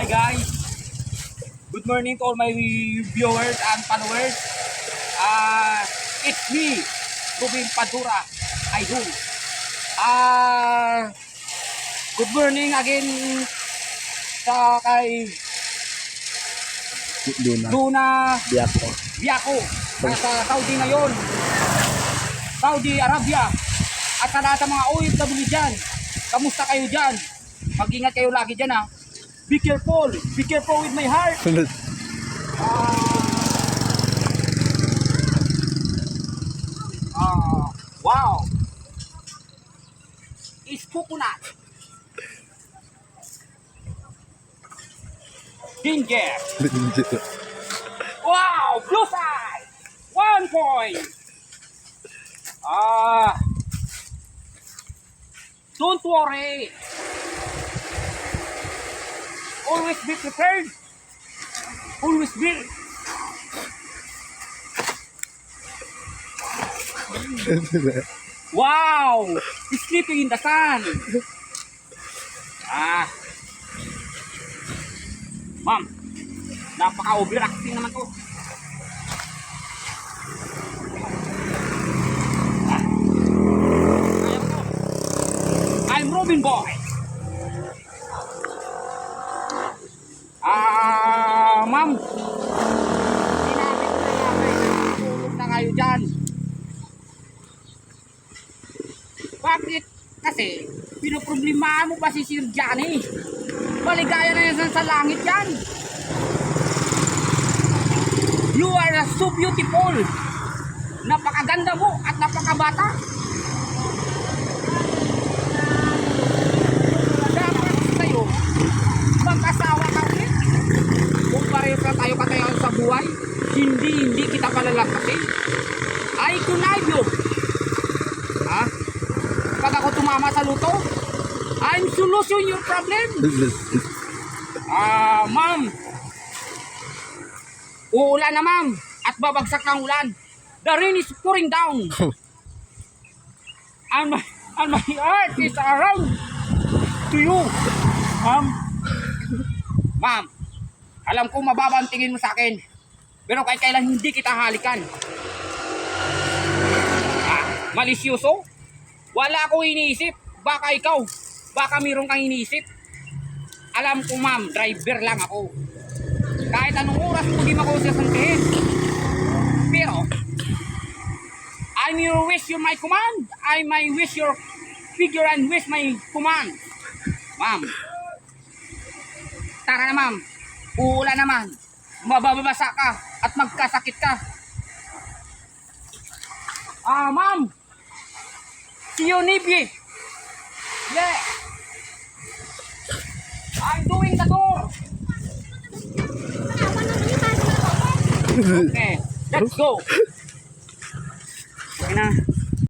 Hi guys, good morning to all my viewers and followers. It's me, Ruben Padura, Idol. Good morning again sa kay Luna Biako. Nasa Saudi ngayon, Saudi Arabia. At sa lahat ng mga OFW dyan, kamusta kayo dyan? Mag-ingat kayo lagi dyan ha. Be careful with my heart. Wow. It's coconut. Ginger. Wow, blue side. 1 point. Don't worry. Always be prepared. Always be. Wow! He's sleeping in the sun. Ma'am, napaka-overacting naman to. I'm Robin Boy. Ma'am, sinabi ko na nga tulog na kayo dyan. Bakit? Kasi, pinoproblemahan mo ba si Sir Johnny? Maligaya na yan sa langit yan. You are so beautiful. Napakaganda mo at napakabata. Dapat kayo mag-asawa ka ulit. Kung pareho na tayo katayan sa buhay, hindi kita palalakasin. I connive you. Pag ako tumama sa luto, I'm solution your problem. Ma'am, uulan na ma'am at babagsak ng ulan. The rain is pouring down. And my heart is around to you. Ma'am, alam ko mababa ang tingin mo sa akin, pero kahit kailan hindi kita halikan. Malisyoso? Wala ko iniisip. Baka ikaw. Baka mayroon kang iniisip. Alam ko ma'am, driver lang ako. Kahit anong oras mo di ako sasantihin. Pero, I may wish you my command. I may wish your figure and wish my command. Ma'am. Tara na ma'am. Uulan naman. Mababasa ka at magkasakit ka. Ma'am. See you, Nibi. Yeah. I'm doing the door. Okay, let's go. Okay na.